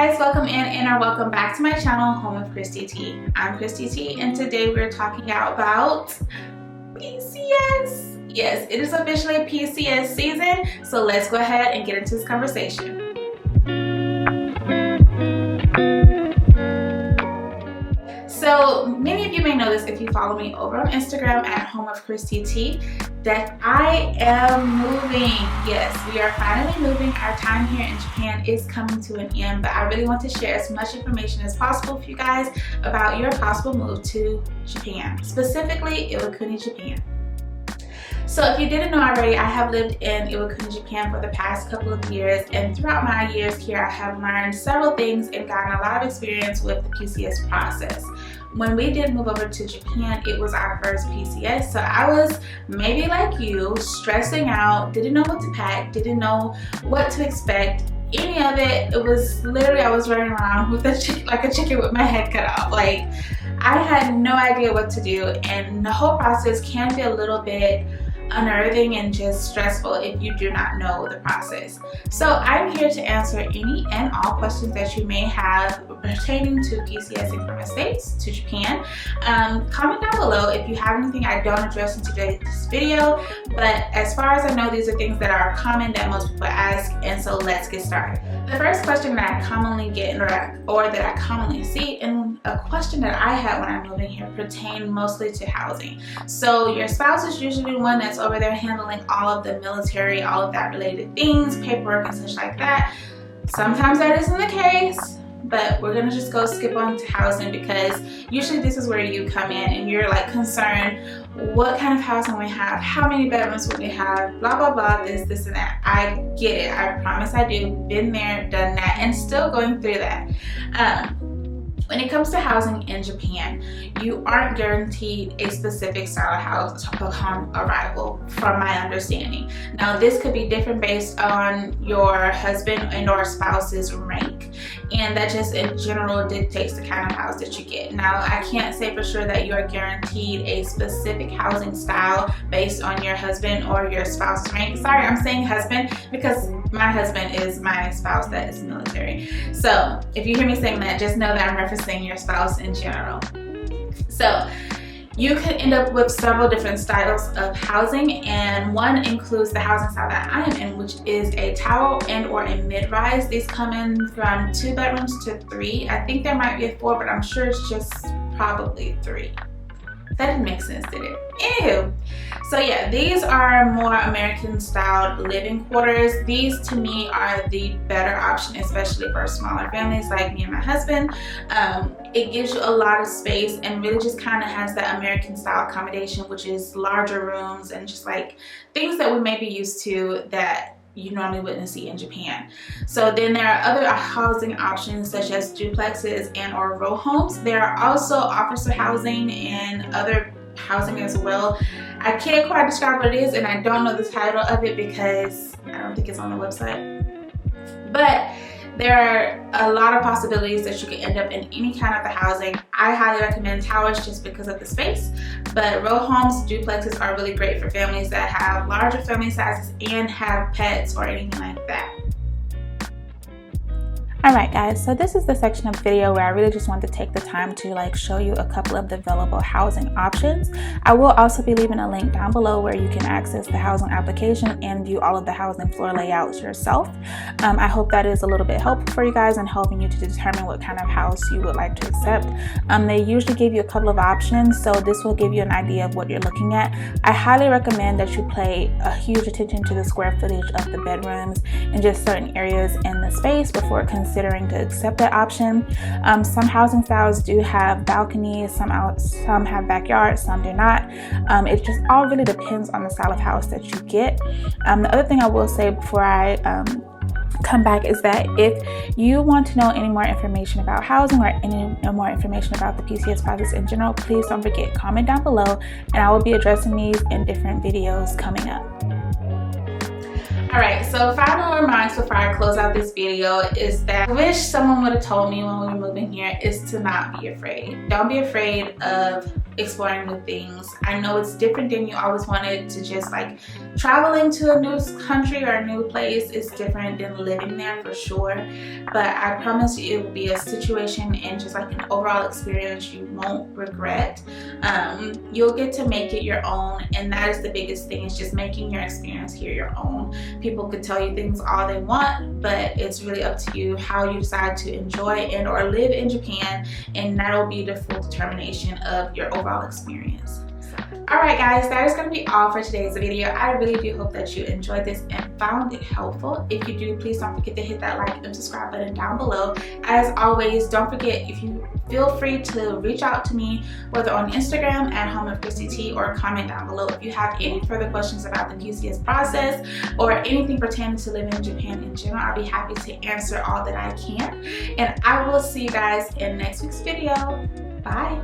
guys, welcome in or welcome back to my channel, Home of Christy T. I'm Christy T and today we're talking about PCS. Yes, it is officially PCS season, so let's go ahead and get into this conversation. So many of you may know this if you follow me over on Instagram at Home of Christy T, that I am moving. Yes, we are finally moving. Our time here in Japan is coming to an end, but I really want to share as much information as possible with you guys about your possible move to Japan, specifically Iwakuni, Japan. So if you didn't know already, I have lived in Iwakuni, Japan for the past couple of years, and throughout my years here, I have learned several things and gotten a lot of experience with the PCS process. When we did move over to Japan, it was our first PCS, so I was maybe like you, stressing out, didn't know what to pack, didn't know what to expect, any of it. It was literally, I was running around with like a chicken with my head cut off. Like, I had no idea what to do, and the whole process can be a little bit unnerving and just stressful if you do not know the process. So I'm here to answer any and all questions that you may have pertaining to PCSing from the States to Japan. Comment down below if you have anything I don't address in today's video, but as far as I know, these are things that are common that most people ask, and so let's get started. The first question that I commonly get or that I commonly see, and a question that I had when I'm moving here, pertain mostly to housing. So your spouse is usually the one that's over there handling all of the military, all of that related things, paperwork and such like that. Sometimes that isn't the case, but we're gonna just go skip on to housing, because usually this is where you come in and you're like concerned, what kind of housing we have, how many bedrooms would we have, blah blah blah, this and that. I get it, I promise I do, been there, done that, and still going through that. When it comes to housing in Japan, you aren't guaranteed a specific style of house upon arrival, from my understanding. Now, this could be different based on your husband and or spouse's rank, and that just in general dictates the kind of house that you get. Now, I can't say for sure that you're guaranteed a specific housing style based on your husband or your spouse's rank. Sorry, I'm saying husband because my husband is my spouse that is military. So if you hear me saying that, just know that I'm referencing your spouse in general. So you could end up with several different styles of housing, and one includes the housing style that I am in, which is a tower and or a mid-rise. These come in from 2 bedrooms to 3. I think there might be a 4, but I'm sure it's just probably 3. That didn't make sense, did it? Anywho, so yeah, these are more American styled living quarters. These to me are the better option, especially for smaller families like me and my husband. It gives you a lot of space and really just kind of has that American style accommodation, which is larger rooms and just like things that we may be used to that you normally wouldn't see in Japan. So then there are other housing options such as duplexes and or row homes. There are also officer housing and other housing as well. I can't quite describe what it is, and I don't know the title of it because I don't think it's on the website. But there are a lot of possibilities that you can end up in any kind of the housing. I highly recommend towers just because of the space, but row homes, duplexes are really great for families that have larger family sizes and have pets or anything like that. Alright guys, so this is the section of the video where I really just want to take the time to show you a couple of the available housing options. I will also be leaving a link down below where you can access the housing application and view all of the housing floor layouts yourself. I hope that is a little bit helpful for you guys in helping you to determine what kind of house you would like to accept. They usually give you a couple of options, so this will give you an idea of what you're looking at. I highly recommend that you pay a huge attention to the square footage of the bedrooms and just certain areas in the space before considering to accept that option. Some housing styles do have balconies, some have backyards, some do not. It just all really depends on the style of house that you get. The other thing I will say before I come back is that if you want to know any more information about housing or any more information about the PCS process in general, please don't forget, comment down below and I will be addressing these in different videos coming up. Alright, so final remarks before I close out this video is that I wish someone would have told me when we were moving here is to not be afraid. Don't be afraid of exploring new things. I know it's different than you always wanted to just like traveling to a new country or a new place is different than living there for sure, but I promise you it will be a situation and just like an overall experience you won't regret. You'll get to make it your own, and that is the biggest thing, is just making your experience here your own. People could tell you things all they want, but it's really up to you how you decide to enjoy and or live in Japan, and that'll be the full determination of your overall experience. Alright guys, that is going to be all for today's video. I really do hope that you enjoyed this and found it helpful. If you do, please don't forget to hit that like and subscribe button down below. As always, don't forget, if you feel free to reach out to me, whether on Instagram at Home of Christy T, or comment down below if you have any further questions about the PCS process or anything pertaining to living in Japan in general. I'll be happy to answer all that I can. And I will see you guys in next week's video. Bye!